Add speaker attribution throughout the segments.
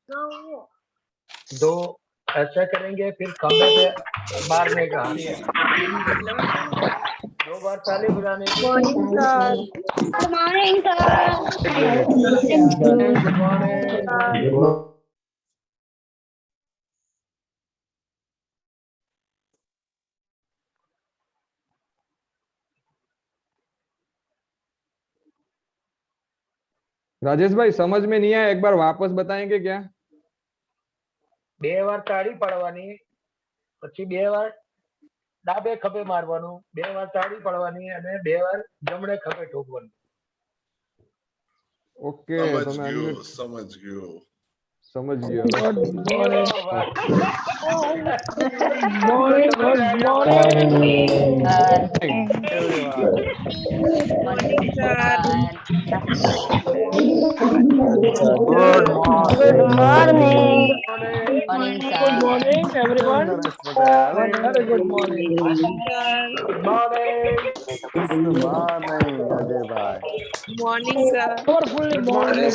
Speaker 1: दो ऐसा करेंगे, फिर खंबे पे मारने का। दो बार ताली बजाने की।
Speaker 2: Morning sir.
Speaker 3: Good morning sir.
Speaker 1: Good morning.
Speaker 4: Rajesh भाई समझ में नहीं आया, एक बार वापस बताएंगे क्या?
Speaker 1: બે વાર તાળી પાડવાની, પછી બે વાર ડાબે ખભે મારવાનું, બે વાર તાળી પાડવાની અને બે વાર જમણે ખભે ઠોકવાનું.
Speaker 4: ओके तो मैं अनम्यूट
Speaker 5: समझ गयो।
Speaker 4: समझ गया।
Speaker 2: Morning sir.
Speaker 3: Good morning. Morning
Speaker 1: Good
Speaker 3: sir.
Speaker 1: morning, everyone. Very good morning.
Speaker 2: Sir.
Speaker 1: Good morning.
Speaker 6: Ajay भाई।
Speaker 2: Morning sir.
Speaker 1: Powerfully morning.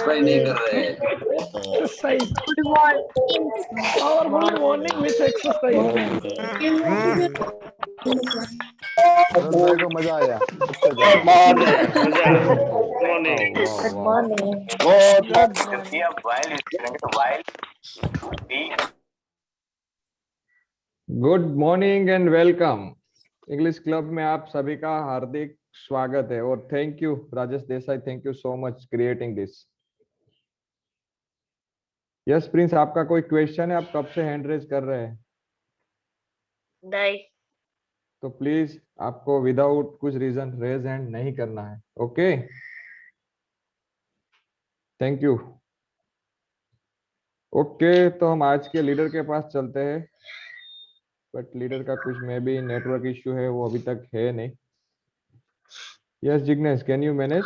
Speaker 1: Exercise.
Speaker 3: Good morning.
Speaker 1: Powerfully morning with exercise.
Speaker 6: Bharat भाई को मजा आया? अच्छा
Speaker 7: मजा आया, मजा आया।
Speaker 6: वाह वाह
Speaker 3: गुड
Speaker 6: वाह।
Speaker 3: Morning.
Speaker 4: Good morning and welcome. English club में आप सभी का हार्दिक स्वागत है और thank you Rajesh Desai, thank you so much creating this. Yes Prince, आपका कोई क्वेश्चन है? आप कब से हैंड रेज कर रहे हैं?
Speaker 3: नहीं।
Speaker 4: तो प्लीज आपको विदाउट कुछ रीजन रेज हैंड नहीं करना है। Okay, thank you. ओके तो हम आज के लीडर के पास चलते हैं, बट लीडर का कुछ मे बी नेटवर्क इश्यू है, वो अभी तक है नहीं। Yes Jignesh, can you manage?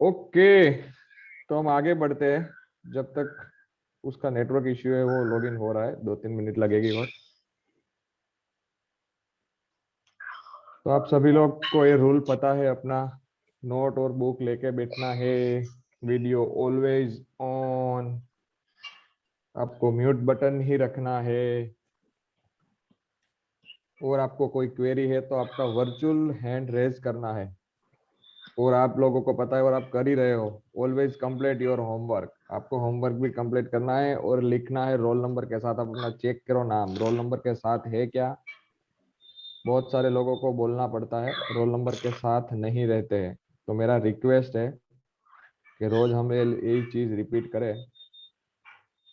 Speaker 4: Okay तो हम आगे बढ़ते हैं, जब तक उसका नेटवर्क इश्यू है वो लॉगिन हो रहा है, 2-3 मिनट लगेगी और। तो आप सभी लोग को ये रूल पता है, अपना नोट और बुक लेके बैठना है, वीडियो ऑलवेज ऑन, आपको म्यूट बटन ही रखना है, और आपको कोई क्वेरी है तो आपका वर्चुअल हैंड रेज करना है। और आप लोगों को पता है और आप कर ही रहे हो, ऑलवेज कंप्लीट योर होमवर्क। आपको होमवर्क भी कंप्लीट करना है और लिखना है रोल नंबर के साथ। आप अपना चेक करो नाम रोल नंबर के साथ है क्या। बहुत सारे लोगों को बोलना पड़ता है रोल नंबर के साथ नहीं रहते हैं, तो मेरा रिक्वेस्ट है कि रोज हम यही चीज रिपीट करें।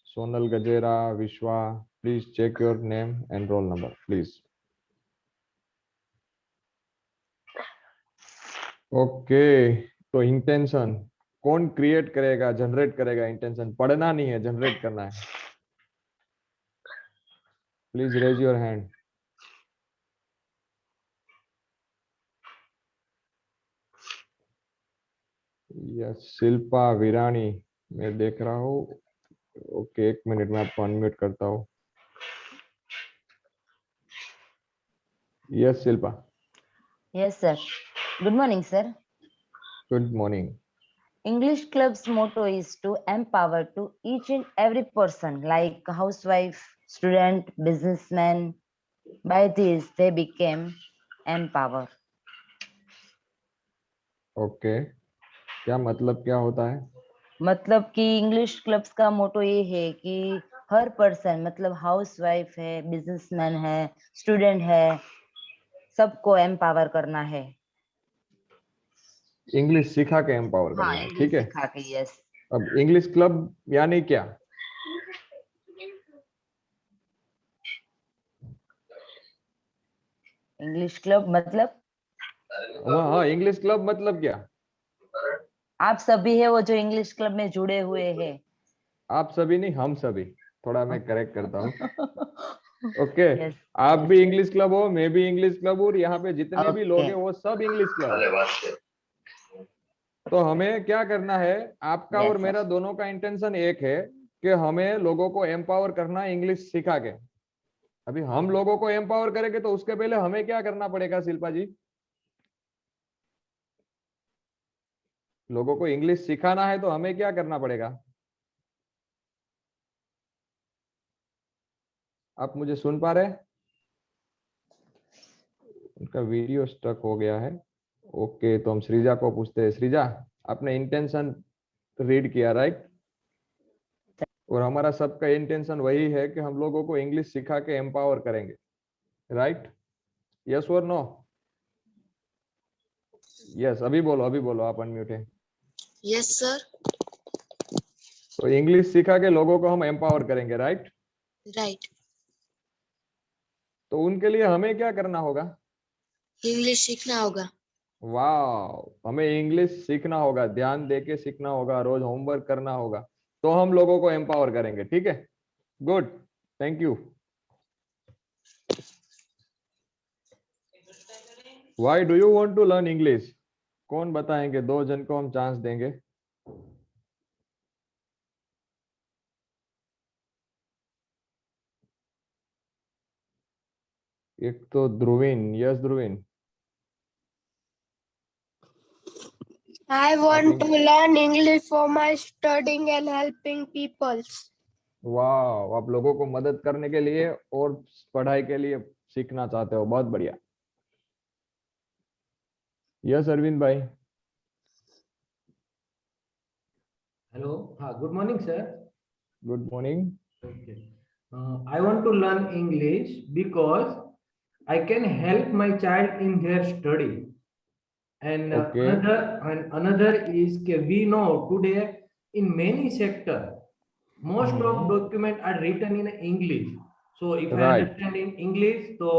Speaker 4: Sonal Gajera, Vishwa, please check your name and roll number please. Okay तो इंटेंशन कौन क्रिएट करेगा, जनरेट करेगा? इंटेंशन पढ़ना नहीं है, जनरेट करना है। Please raise your hand. Yes Shilpa Virani, मैं देख रहा हूँ। ओके एक मिनट में आपको अनम्यूट करता हूँ। Yes Shilpa.
Speaker 3: Yes sir. Good morning sir.
Speaker 4: Good morning.
Speaker 3: English Club's motto is to empower to each and every person, like housewife, student, businessman. By this, they became empower.
Speaker 4: Okay क्या मतलब, क्या होता है?
Speaker 3: मतलब कि इंग्लिश क्लब्स का मोटो ये है कि हर पर्सन, मतलब हाउसवाइफ है, बिजनेसमैन है, स्टूडेंट है, सबको एम्पावर करना है।
Speaker 4: इंग्लिश सिखा के एम्पावर
Speaker 3: हाँ,
Speaker 4: करना है,
Speaker 3: इंग्लिश
Speaker 4: ठीक है।
Speaker 3: सिखा के। यस।
Speaker 4: अब इंग्लिश क्लब यानी क्या?
Speaker 3: इंग्लिश क्लब मतलब
Speaker 4: हाँ इंग्लिश क्लब मतलब क्या?
Speaker 3: आप सभी है वो जो इंग्लिश क्लब में जुड़े हुए हैं।
Speaker 4: आप सभी नहीं, हम सभी। थोड़ा मैं करेक्ट करता हूँ। ओके
Speaker 3: Yes,
Speaker 4: आप
Speaker 3: yes,
Speaker 4: भी
Speaker 3: yes.
Speaker 4: इंग्लिश क्लब हो, मैं भी इंग्लिश क्लब हूँ, और यहाँ पे जितने भी लोग
Speaker 3: Okay.
Speaker 4: हैं वो सब इंग्लिश क्लब है। तो हमें क्या करना है, आपका
Speaker 3: Yes,
Speaker 4: और
Speaker 3: sir.
Speaker 4: मेरा दोनों का इंटेंशन एक है कि हमें लोगों को एम्पावर करना है इंग्लिश सिखा के। अभी हम लोगों को एम्पावर करेंगे तो उसके पहले हमें क्या करना पड़ेगा शिल्पा जी? लोगों को इंग्लिश सिखाना है तो हमें क्या करना पड़ेगा? आप मुझे सुन पा रहे हैं? उनका वीडियो स्टक हो गया है। ओके, तो हम श्रीजा को पूछते हैं। श्रीजा, आपने इंटेंशन रीड किया, राइट? और हमारा सबका इंटेंशन वही है कि हम लोगों को इंग्लिश सिखा के एम्पावर करेंगे, राइट? यस और नो? यस, अभी बोलो, आप अनम्यूट है।
Speaker 5: Yes sir.
Speaker 4: तो इंग्लिश सिखा के लोगों को हम एम्पावर करेंगे, राइट?
Speaker 5: राइट।
Speaker 4: तो उनके लिए हमें क्या करना होगा?
Speaker 5: इंग्लिश सीखना होगा।
Speaker 4: वाह, हमें इंग्लिश सीखना होगा, ध्यान देके सीखना होगा, रोज होमवर्क करना होगा, तो हम लोगों को एम्पावर करेंगे। ठीक है, good, thank you. Why do you want to learn English? कौन बताएंगे? 2 जन को हम चांस देंगे। एक तो Dhruvin. Yes Dhruvin.
Speaker 8: I want to learn English for my studying and helping people.
Speaker 4: वाह, आप लोगों को मदद करने के लिए और पढ़ाई के लिए सीखना चाहते हो, बहुत बढ़िया। यस अरविंद भाई।
Speaker 1: हेलो, हाँ, good morning sir.
Speaker 4: Good morning.
Speaker 1: Okay. I want to learn English because I can help my child in their study. And
Speaker 4: Okay.
Speaker 1: another is that we know today in many sector, most of document are written in English. So if I
Speaker 4: Right.
Speaker 1: understand in English, so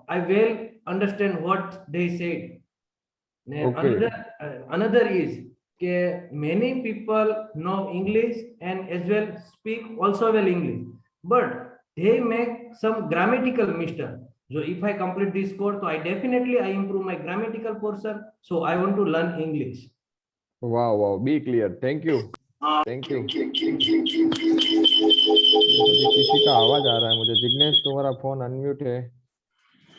Speaker 1: I will understand what they said. And
Speaker 4: Okay.
Speaker 1: another is that many people know English and as well speak also well English, but they make some grammatical mistake. So if I complete this course, so I improve my grammatical portion. So I want to learn English.
Speaker 4: वाह वाह, be clear, thank you, thank you. किसी का आवाज आ रहा है मुझे। जिग्नेश, तुम्हारा phone unmute है।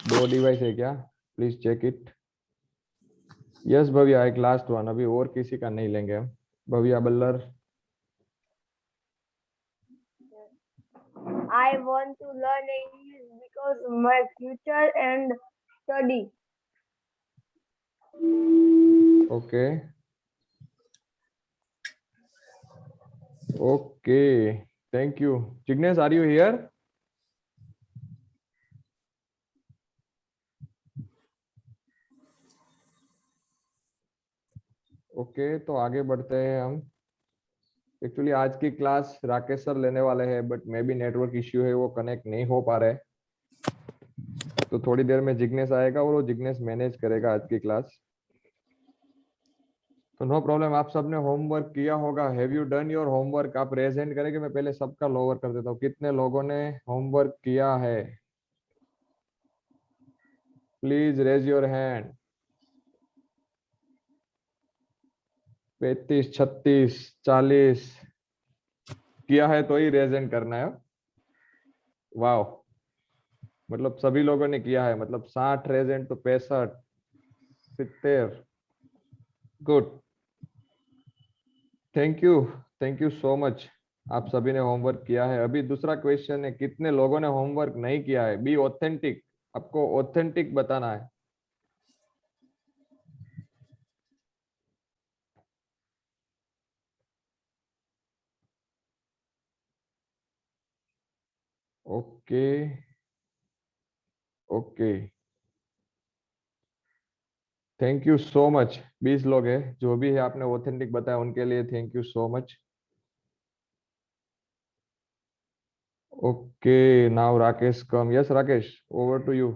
Speaker 4: 2 डिवाइस है क्या? Please check it. Yes Bhavya, एक लास्ट वन, अभी और किसी का नहीं लेंगे हम। Bhavya बल्लर।
Speaker 8: I want to learn English because my future and study.
Speaker 4: Okay okay, thank you. Jignesh, are you here? Okay, तो आगे बढ़ते हैं हम। एक्चुअली आज की क्लास राकेश सर लेने वाले हैं, but may be network issue है, वो कनेक्ट नहीं हो पा रहे। तो थोड़ी देर में जिग्नेश आएगा और वो जिग्नेश मैनेज करेगा आज की क्लास। तो नो प्रॉब्लम। आप सबने होमवर्क किया होगा। Have you done your homework? आप रेज हैंड करेंगे, मैं पहले सबका लोअर कर देता हूँ। कितने लोगों ने होमवर्क किया है? Please raise your hand. 35, 36, 40 किया है तो ही रेज हैंड करना है। वाह, मतलब सभी लोगों ने किया है, मतलब 60 रेज हैंड तो 65, 70। Good, thank you so much. आप सभी ने होमवर्क किया है। अभी दूसरा क्वेश्चन है, कितने लोगों ने होमवर्क नहीं किया है? बी ऑथेंटिक, आपको ऑथेंटिक बताना है। Okay okay, thank you so much. 20 लोग हैं, जो भी है आपने ऑथेंटिक बताया उनके लिए thank you so much. Okay, now Rakesh come. Yes Rakesh, over to you.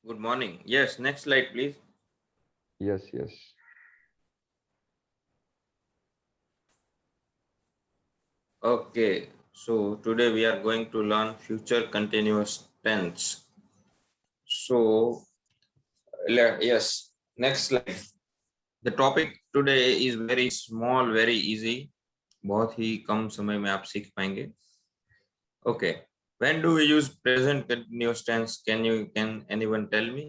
Speaker 7: Good morning. Yes, next slide, please.
Speaker 4: Yes yes.
Speaker 7: Okay, so today we are going to learn future continuous tense. So, yes, next slide. The topic today is very small, very easy. बहुत ही कम समय में आप सीख पाएंगे। Okay, when do we use present continuous tense? Can anyone tell me?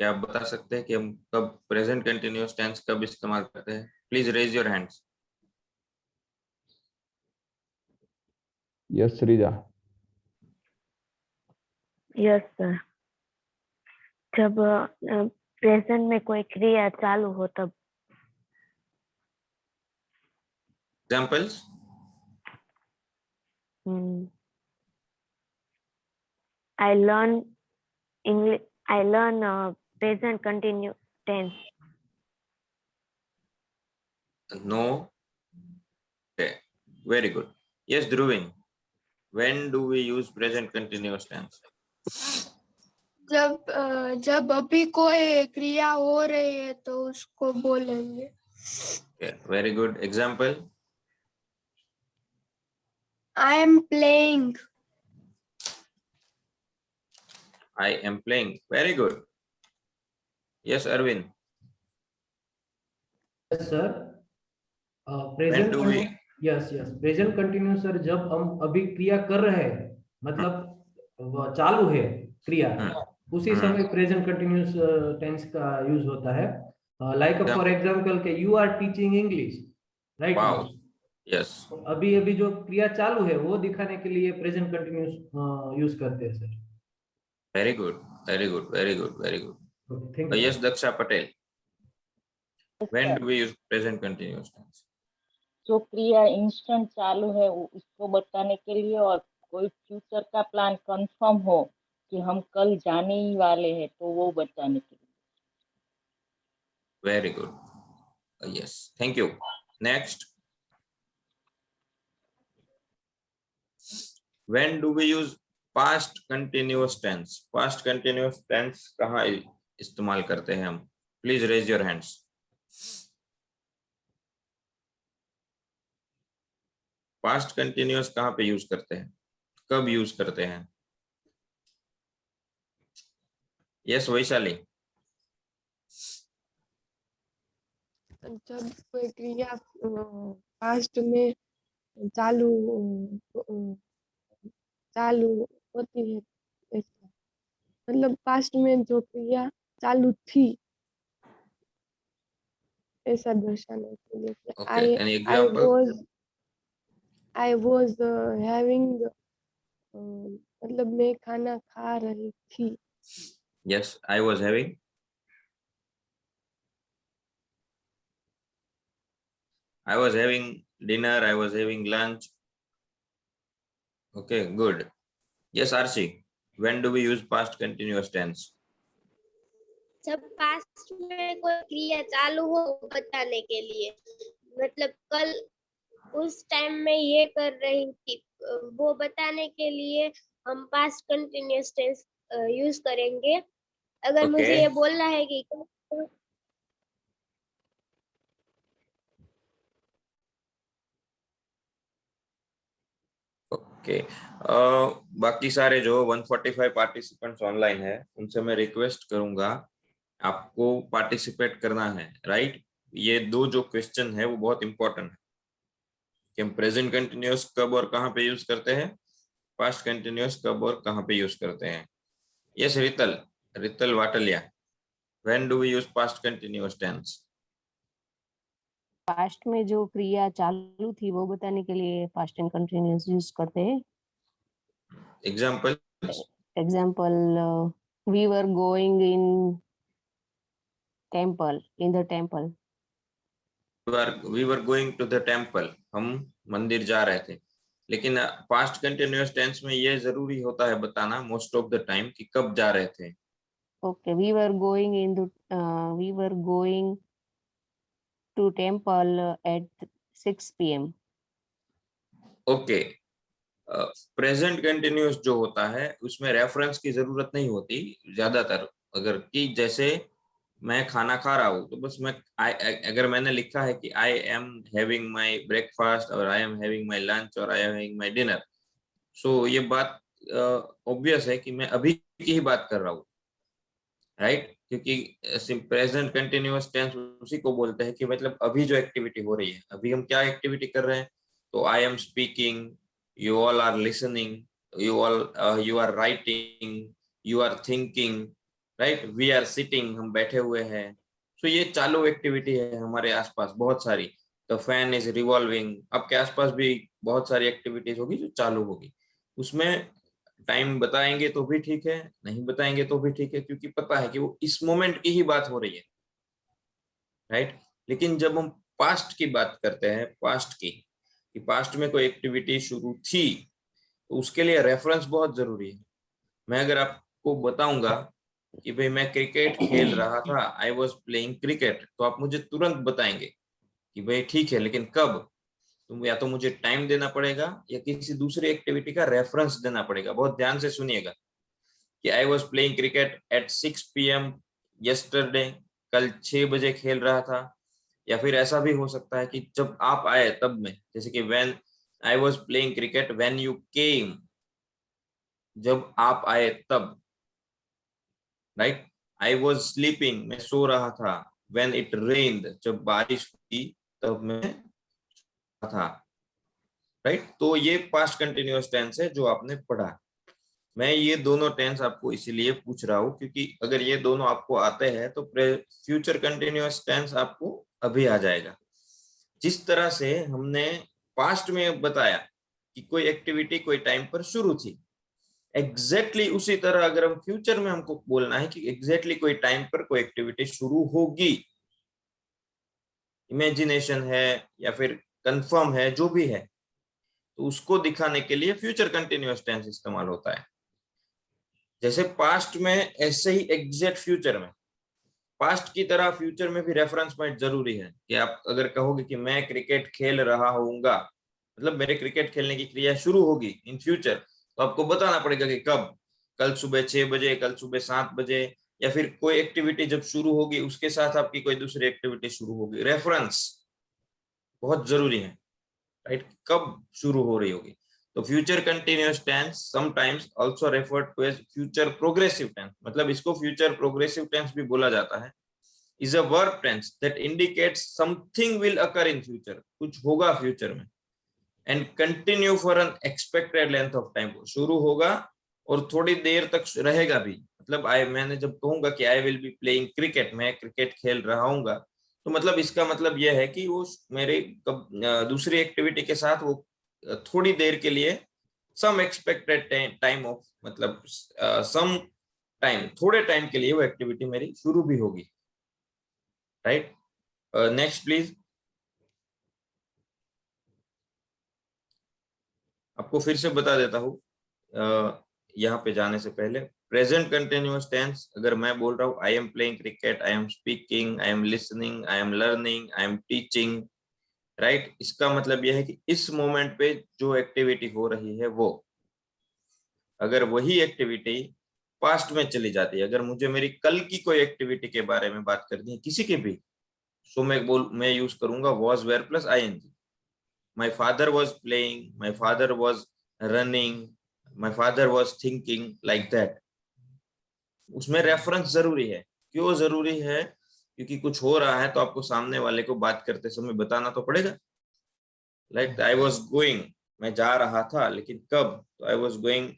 Speaker 7: क्या आप बता सकते हैं कि हम कब प्रेजेंट कंटिन्यूअस टेंस कब इस्तेमाल करते हैं? Please raise your hands.
Speaker 4: Yes Shreeja.
Speaker 9: Yes sir, जब प्रेजेंट में कोई क्रिया चालू हो तब।
Speaker 7: Examples?
Speaker 9: I learn English. I learn present continuous tense.
Speaker 7: No. Okay, very good. Yes, Dhruvin, when do we use present continuous tense?
Speaker 8: जब अभी कोई क्रिया हो रही है तो उसको बोलेंगे।
Speaker 7: Okay, very good. Example?
Speaker 8: I am playing.
Speaker 7: I am playing. Very good. Yes, Arvind.
Speaker 1: Yes, sir.
Speaker 7: When
Speaker 1: present
Speaker 7: do we?
Speaker 1: Yes yes present continuous sir जब हम अभी क्रिया कर रहे हैं, मतलब वो चालू है क्रिया, उसी समय प्रेजेंट कंटिन्यूस टेंस का यूज होता है। लाइक फॉर एग्जांपल के you are teaching English right now.
Speaker 7: Yes.
Speaker 1: अभी अभी जो क्रिया चालू है वो दिखाने के लिए प्रेजेंट कंटिन्यूस यूज करते हैं sir.
Speaker 7: Very good. Very good. Very good. Very good.
Speaker 1: Thank you.
Speaker 7: Yes, Daksha Patel. When do we use present continuous tense?
Speaker 10: जो क्रिया इंस्टेंट चालू है उसको बताने के लिए, और कोई फ्यूचर का प्लान कंफर्म हो कि हम कल जाने ही वाले हैं तो वो बताने के लिए।
Speaker 7: Very good. Yes. Thank you. Next. When do we use past continuous tense? Past continuous tense कहाँ इस्तेमाल करते हैं हम? Please raise your hands. Past continuous कहाँ पे यूज करते हैं? कब यूज करते हैं? Yes, वैशाली.
Speaker 2: जब कोई क्रिया पास्ट में चालू होती है, ऐसा मतलब पास्ट में जो क्रिया चालू थी ऐसा दर्शाने के लिए।
Speaker 7: Okay. Any example?
Speaker 2: I was having मतलब मैं खाना खा रही थी।
Speaker 7: Yes, I was having. I was having dinner. I was having lunch. Okay, good. Yes, Archie. When do we use past continuous tense?
Speaker 8: जब पास्ट में कोई क्रिया चालू हो बताने के लिए, मतलब कल उस टाइम में ये कर रही थी वो बताने के लिए हम पास्ट कंटिन्यूअस टेंस यूज करेंगे। अगर मुझे ये बोलना है कि
Speaker 7: ओके, बाकी सारे जो 145 पार्टिसिपेंट्स ऑनलाइन है उनसे मैं रिक्वेस्ट करूंगा आपको पार्टिसिपेट करना है, राइट? ये दो जो क्वेश्चन है वो बहुत इंपॉर्टेंट है कि हम प्रेजेंट कंटिन्यूअस कब और कहाँ पे यूज करते हैं, पास्ट कंटिन्यूअस कब और कहाँ पे यूज करते हैं। Yes, Rital Vataliya, when do we use past continuous tense?
Speaker 10: Past में जो क्रिया चालू थी वो बताने के लिए पास्ट एंड कंटिन्यूअस यूज करते हैं।
Speaker 7: Example?
Speaker 10: We were going in the temple.
Speaker 7: We were going to the temple, हम मंदिर जा रहे थे। लेकिन पास्ट कंटिन्यूअस टेंस में ये जरूरी होता है बताना मोस्ट ऑफ द टाइम कि कब जा रहे थे।
Speaker 10: Okay, we were going to temple at 6 PM।
Speaker 7: Okay, present continuous जो होता है उसमें रेफरेंस की जरूरत नहीं होती ज्यादातर। अगर कि जैसे मैं खाना खा रहा हूँ तो बस मैं अगर मैंने लिखा है कि I am having my breakfast और I am having my lunch और I am having my dinner, so ये बात ऑब्वियस है कि मैं अभी की ही बात कर रहा हूँ, राइट? क्योंकि प्रेजेंट कंटिन्यूअस टेंस उसी को बोलते हैं कि मतलब अभी जो एक्टिविटी हो रही है, अभी हम क्या एक्टिविटी कर रहे हैं। तो I am speaking, you all are listening, you are writing, you are thinking, right, we are sitting, हम बैठे हुए हैं। सो ये चालू एक्टिविटी है हमारे आसपास बहुत सारी। द फैन इज रिवॉल्विंग, आपके आसपास भी बहुत सारी एक्टिविटीज होगी जो चालू होगी। उसमें टाइम बताएंगे तो भी ठीक है, नहीं बताएंगे तो भी ठीक है, क्योंकि पता है कि वो इस मोमेंट की ही बात हो रही है, राइट। लेकिन जब हम पास्ट की बात करते हैं, पास्ट की, कि पास्ट में कोई एक्टिविटी शुरू थी, तो उसके लिए रेफरेंस बहुत जरूरी है। मैं अगर आपको बताऊंगा कि भाई मैं क्रिकेट खेल रहा था, आई वॉज प्लेइंग क्रिकेट, तो आप मुझे तुरंत बताएंगे कि भाई ठीक है, लेकिन कब? तो या तो मुझे टाइम देना पड़ेगा या किसी दूसरी एक्टिविटी का रेफरेंस देना पड़ेगा। बहुत ध्यान से सुनिएगा कि आई was playing cricket at 6 PM yesterday, कल 6 बजे खेल रहा था। या फिर ऐसा भी हो सकता है कि जब आप आए तब में, जैसे कि when I was playing cricket when you केम, जब आप आए तब, राइट। आई वॉज स्लीपिंग, मैं सो रहा था, व्हेन इट रेन्ड, जब बारिश हुई तब मैं था, राइट। तो ये पास्ट कंटिन्यूअस टेंस है जो आपने पढ़ा। मैं ये दोनों टेंस आपको इसीलिए पूछ रहा हूँ क्योंकि अगर ये दोनों आपको आते हैं तो फ्यूचर कंटिन्यूअस टेंस आपको अभी आ जाएगा। जिस तरह से हमने पास्ट में बताया कि कोई एक्टिविटी कोई टाइम पर शुरू थी, एग्जैक्टली उसी तरह अगर हम फ्यूचर में हमको बोलना है कि एग्जैक्टली कोई टाइम पर कोई एक्टिविटी शुरू होगी, इमेजिनेशन है या फिर कंफर्म है, जो भी है, तो उसको दिखाने के लिए फ्यूचर कंटिन्यूअस टेंस इस्तेमाल होता है। जैसे पास्ट में ऐसे ही एग्जैक्ट फ्यूचर में, पास्ट की तरह फ्यूचर में भी रेफरेंस पॉइंट जरूरी है कि आप अगर कहोगे कि मैं क्रिकेट खेल रहा होऊंगा, मतलब मेरे क्रिकेट खेलने की क्रिया शुरू होगी इन फ्यूचर, तो आपको बताना पड़ेगा कि कब, कल सुबह 6 बजे, कल सुबह 7 बजे, या फिर कोई एक्टिविटी जब शुरू होगी उसके साथ आपकी कोई दूसरी एक्टिविटी शुरू होगी। रेफरेंस बहुत जरूरी है, राइट, कब शुरू हो रही होगी। तो future continuous tense sometimes also referred to as future progressive tense, मतलब इसको फ्यूचर प्रोग्रेसिव टेंस भी बोला जाता है, is a verb tense that indicates something will occur in future, कुछ होगा फ्यूचर में, and continue for an expected length of time, शुरू होगा और थोड़ी देर तक रहेगा भी। मतलब मैंने जब कहूंगा कि आई विल बी प्लेइंग क्रिकेट, मैं क्रिकेट खेल रहा हूँ, तो मतलब इसका मतलब यह है कि वो मेरे दूसरी एक्टिविटी के साथ वो थोड़ी देर के लिए, सम एक्सपेक्टेड टाइम ऑफ, मतलब सम टाइम, थोड़े टाइम के लिए वो एक्टिविटी मेरी शुरू भी होगी, राइट। Next please. आपको फिर से बता देता हूँ यहाँ पे जाने से पहले, प्रेजेंट कंटिन्यूअस टेंस अगर मैं बोल रहा हूँ I am playing cricket, I am speaking, I am listening, I am learning, I am teaching, right, इसका मतलब यह है कि इस मोमेंट पे जो एक्टिविटी हो रही है वो, अगर वही एक्टिविटी पास्ट में चली जाती है, अगर मुझे मेरी कल की कोई एक्टिविटी के बारे में बात करनी है किसी की भी, सो मैं यूज करूंगा was were plus ing। my father was playing, my father was running, my father was thinking, like that। उसमें रेफरेंस जरूरी है। क्यों जरूरी है? क्योंकि कुछ हो रहा है तो आपको सामने वाले को बात करते समय बताना तो पड़ेगा। लाइक आई वॉज गोइंग, मैं जा रहा था, लेकिन कब? तो I was going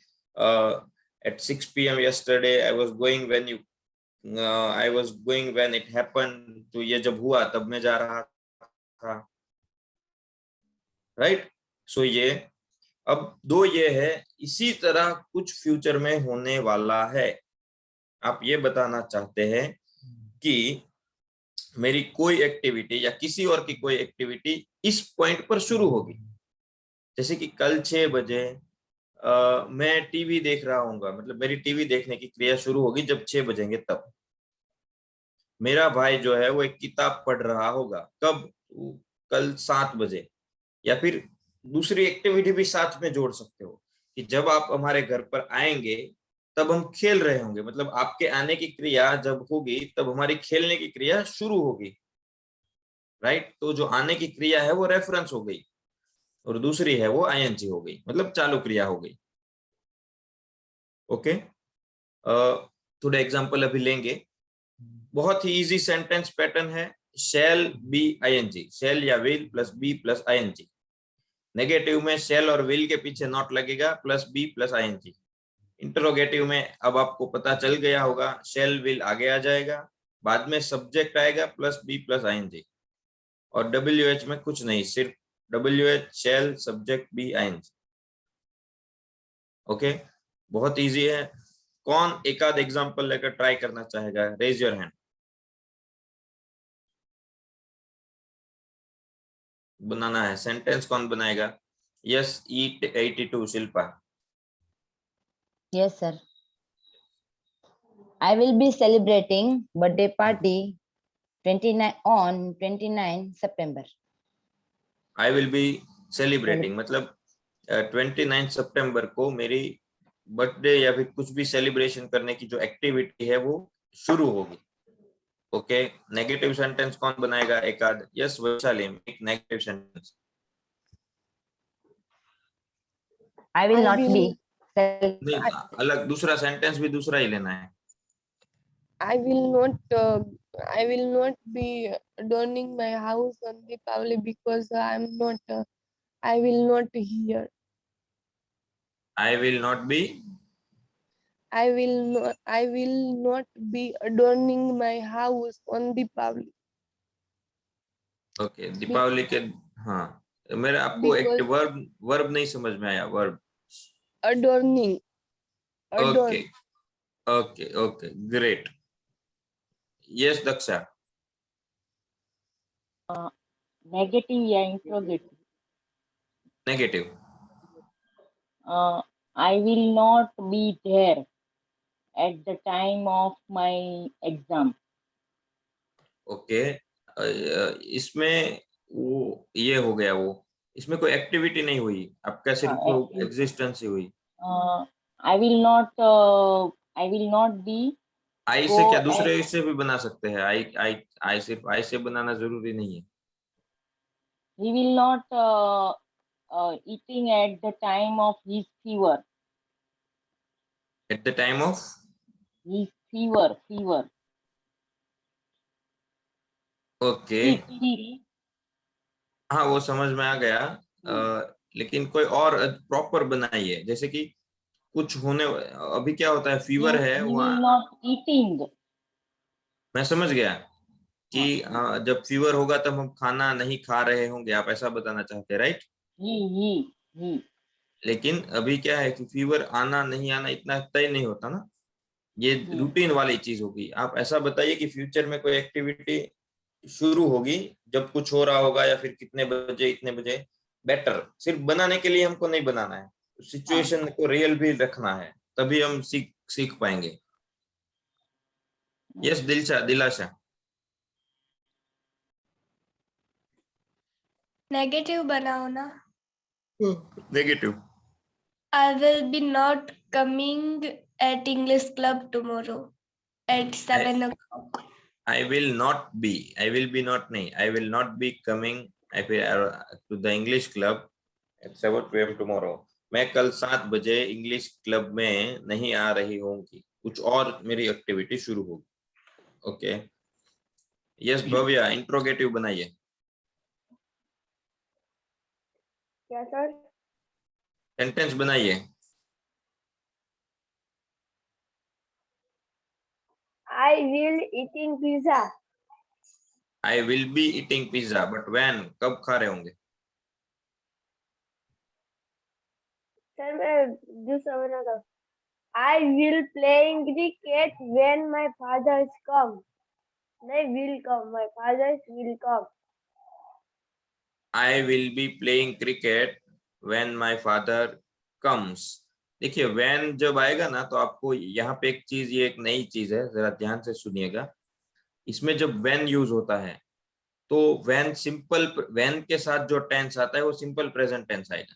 Speaker 7: at 6 PM yesterday, I was going when you I was going when it happened, तो ये जब हुआ तब मैं जा रहा था, राइट। सो ये अब दो ये है, इसी तरह कुछ फ्यूचर में होने वाला है। आप ये बताना चाहते हैं कि मेरी कोई एक्टिविटी या किसी और की कोई एक्टिविटी इस पॉइंट पर शुरू होगी, जैसे कि कल 6 बजे मैं टीवी देख रहा हूँ, मतलब मेरी टीवी देखने की क्रिया शुरू होगी जब 6 बजेंगे तब। मेरा भाई जो है वो एक किताब पढ़ रहा होगा, कब? कल 7 बजे। या फिर दूसरी एक्टिविटी भी साथ में जोड़ सकते हो कि जब आप हमारे घर पर आएंगे तब हम खेल रहे होंगे, मतलब आपके आने की क्रिया जब होगी तब हमारी खेलने की क्रिया शुरू होगी, राइट। तो जो आने की क्रिया है वो रेफरेंस हो गई और दूसरी है वो आईएनजी हो गई, मतलब चालू क्रिया हो गई। ओके, थोड़े एग्जांपल अभी लेंगे। बहुत ही इजी सेंटेंस पैटर्न है, शैल बी आईएनजी, शैल या will plus be plus ING. Negative में शैल और विल के पीछे नॉट लगेगा, plus be plus ING. Interrogative में अब आपको पता चल गया होगा, शेल विल आगे आ जाएगा, बाद में सब्जेक्ट आएगा प्लस बी प्लस आईएनजी, और WH में कुछ नहीं, सिर्फ WH shall subject be ING. Okay, बहुत इजी है। कौन एक आध एग्जांपल लेकर ट्राई करना चाहेगा? Raise your hand. बनाना है सेंटेंस, कौन बनाएगा? Yes, eat 82 Shilpa.
Speaker 3: Yes, sir. I will be celebrating birthday party 29 September.
Speaker 7: I will be celebrating मतलब 29 सितंबर को मेरी बर्थडे या फिर कुछ भी सेलिब्रेशन करने की जो एक्टिविटी है वो शुरू होगी। ओके, नेगेटिव सेंटेंस कौन बनाएगा? एक आध। यस वैशाली, एक negative sentence.
Speaker 3: I will
Speaker 2: I
Speaker 3: not
Speaker 2: will-
Speaker 3: be.
Speaker 7: नहीं, अलग दूसरा सेंटेंस भी दूसरा ही लेना है।
Speaker 2: I will not be adorning my house on Deepavali because I will not hear.
Speaker 7: I will not be.
Speaker 2: I will not be adorning my house on Deepavali
Speaker 7: okay, Deepavali के, हाँ मेरा आपको एक
Speaker 2: Because-
Speaker 7: वर्ब नहीं समझ में आया, verb.
Speaker 2: adorning.
Speaker 7: Okay okay okay, great. Yes Daksha.
Speaker 10: Negative या interrogative?
Speaker 7: Negative.
Speaker 10: I will not be there at the time of my exam.
Speaker 7: Okay, इसमें वो ये हो गया, वो इसमें कोई एक्टिविटी नहीं हुई, आपका सिर्फ
Speaker 10: activity.
Speaker 7: एग्जिस्टेंस ही हुई।
Speaker 10: I will not be
Speaker 7: I
Speaker 10: go
Speaker 7: से क्या दूसरे
Speaker 10: at-
Speaker 7: से भी बना सकते हैं? आई सिर्फ आई से बनाना जरूरी नहीं है।
Speaker 10: he will not eating at the time of his fever.
Speaker 7: At the time of
Speaker 10: His fever.
Speaker 7: Okay, हाँ वो समझ में आ गया। लेकिन कोई और प्रॉपर बनाइए, जैसे कि कुछ होने, अभी क्या होता है, फीवर है
Speaker 10: He will
Speaker 7: वहाँ,
Speaker 10: not eating.
Speaker 7: मैं समझ गया कि जब फीवर होगा तब हम खाना नहीं खा रहे होंगे, आप ऐसा बताना चाहते हैं, राइट?
Speaker 10: He.
Speaker 7: लेकिन अभी क्या है कि फीवर आना नहीं आना इतना तय नहीं होता ना, ये रूटीन वाली चीज होगी। आप ऐसा बताइए कि फ्यूचर में कोई एक्टिविटी शुरू होगी जब कुछ हो रहा होगा, या फिर कितने बजे इतने बजे। बेटर, सिर्फ बनाने के लिए हमको नहीं बनाना है, सिचुएशन को रियल भी रखना है, तभी हम सीख पाएंगे। यस दिलाशा।
Speaker 8: नेगेटिव बनाओ ना।
Speaker 7: Negative.
Speaker 8: I will be not coming at English club tomorrow at 7 o'clock.
Speaker 7: I will not be not नहीं, I will not be coming to the English club at 7 PM tomorrow. मैं कल 7 बजे English club में नहीं आ रही होंगी, कुछ और मेरी एक्टिविटी शुरू होगी। ओके, यस भव्या, इंट्रोगेटिव बनाइए।
Speaker 8: क्या सर?
Speaker 7: सेंटेंस बनाइए।
Speaker 8: I will eating pizza.
Speaker 7: I will be eating pizza, but when, कब खा रहे होंगे?
Speaker 8: सर मैं दूसरा बनाता हूँ। I will playing cricket when my father come. नहीं will come, my father will come.
Speaker 7: I will be playing cricket when my father comes. देखिए when जब आएगा ना, तो आपको यहाँ पे एक चीज, ये एक नई चीज है, जरा ध्यान से सुनिएगा। इसमें जब when यूज होता है तो when सिंपल, when के साथ जो टेंस आता है वो सिंपल प्रेजेंट टेंस आएगा।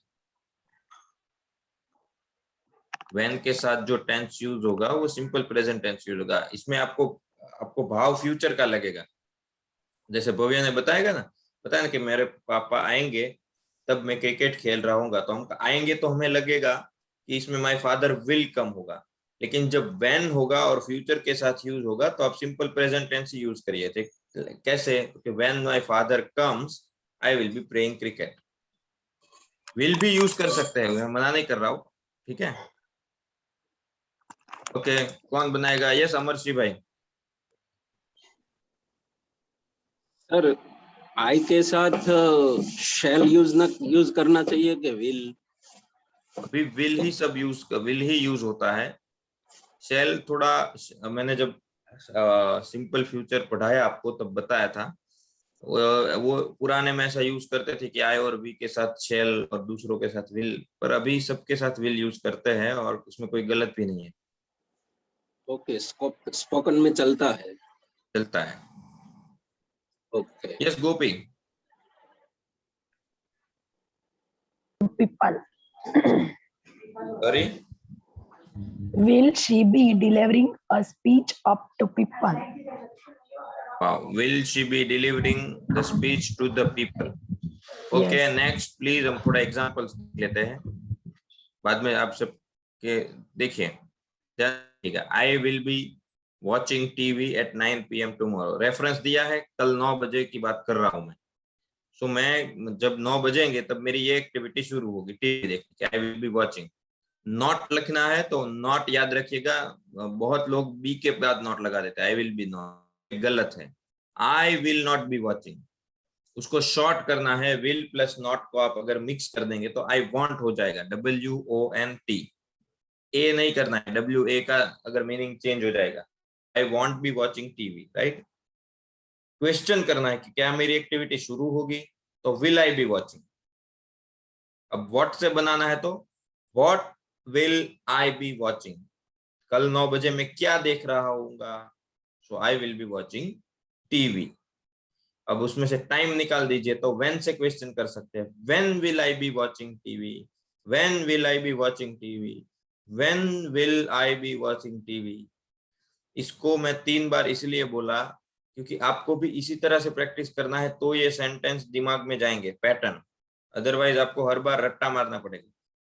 Speaker 7: when के साथ जो टेंस यूज होगा वो सिंपल प्रेजेंट टेंस यूज होगा। इसमें आपको भाव फ्यूचर का लगेगा। जैसे भव्या ने बताएगा ना कि मेरे पापा आएंगे तब मैं क्रिकेट खेल रहा हूँ, तो हम आएंगे तो हमें लगेगा कि इसमें माय फादर विल कम होगा। लेकिन जब व्हेन होगा और फ्यूचर के साथ यूज होगा तो आप सिंपल प्रेजेंट टेंस ही यूज करिए थे। कैसे? कि when my father comes I will be playing cricket. Will भी यूज कर सकते हैं, मैं मना नहीं कर रहा हूँ, ठीक है। ओके, कौन बनाएगा? यस अमरशी भाई।
Speaker 11: सर आई के साथ शैल यूज करना चाहिए कि विल?
Speaker 7: अभी विल ही यूज होता है। शेल थोड़ा, मैंने जब सिंपल फ्यूचर पढ़ाया आपको तब बताया था, वो पुराने में ऐसा यूज करते थे कि आई और वी के साथ शेल और दूसरों के साथ विल, पर अभी सबके साथ विल यूज करते हैं और उसमें कोई गलत भी नहीं है।
Speaker 11: ओके, स्पोकन में चलता है।
Speaker 7: चलता है।
Speaker 11: Okay.
Speaker 7: Yes Gopi.
Speaker 12: People.
Speaker 7: Sorry,
Speaker 12: Will she be delivering a speech up to people?
Speaker 7: wow, will she be delivering the speech to the people? Okay,
Speaker 12: Yes.
Speaker 7: Next please हम थोड़ा एग्जांपल्स लेते हैं, बाद में आप सब के देखिए। ठीक है, आई will be watching TV at 9 PM tomorrow. Reference दिया है, कल 9 बजे की बात कर रहा हूं मैं। सो मैं जब 9 बजेंगे तब मेरी ये एक्टिविटी शुरू होगी, टीवी देखने। आई विल बी वॉचिंग। नॉट लिखना है तो नॉट याद रखिएगा, बहुत लोग बी के बाद नॉट लगा देते हैं, आई विल बी नॉट, गलत है। आई विल नॉट बी वॉचिंग, उसको शॉर्ट करना है। विल प्लस नॉट को आप अगर मिक्स कर देंगे तो आई वॉन्ट हो जाएगा, WONT। ए नहीं करना है, WA का अगर मीनिंग चेंज हो जाएगा। I won't be watching TV, right. Question करना है कि क्या मेरी एक्टिविटी शुरू होगी, तो विल आई बी वॉचिंग। अब व्हाट से बनाना है तो what will I be watching, कल 9 बजे मैं क्या देख रहा होऊंगा, so I will be watching TV. अब उसमें से टाइम निकाल दीजिए, तो व्हेन से क्वेश्चन कर सकते हैं। When will I be watching TV, when will I be watching TV, when will I be watching TV. इसको मैं 3 बार इसलिए बोला क्योंकि आपको भी इसी तरह से प्रैक्टिस करना है, तो ये सेंटेंस दिमाग में जाएंगे, पैटर्न। अदरवाइज आपको हर बार रट्टा मारना पड़ेगा।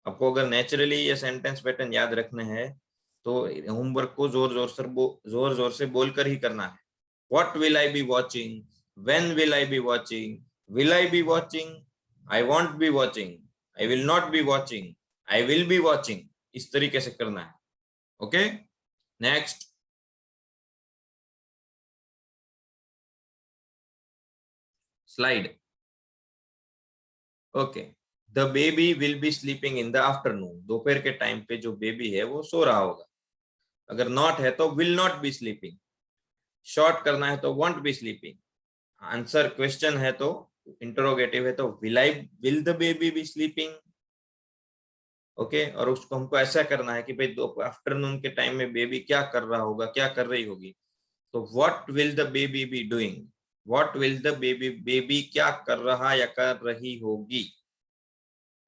Speaker 7: आपको अगर नेचुरली ये सेंटेंस पैटर्न याद रखने हैं तो होमवर्क को जोर जोर से बोलकर ही करना है। What will I be watching, when will I be watching, will I be watching, I won't be watching, I will not be watching, I will be watching. इस तरीके से करना है। Okay, next. Slide. Okay, the baby will be sleeping in the afternoon. दोपहर के time पे जो baby है वो सो रहा होगा। अगर नॉट है तो will not B sleeping. Short करना है तो want B sleeping. Answer question है तो इंटरोगेटिव है तो will the baby B sleeping. Okay, और उसको हमको ऐसा करना है कि भाई आफ्टरनून के टाइम में बेबी क्या कर रहा होगा, क्या कर रही होगी, तो what will the baby be doing, what will the baby क्या कर रहा या कर रही होगी।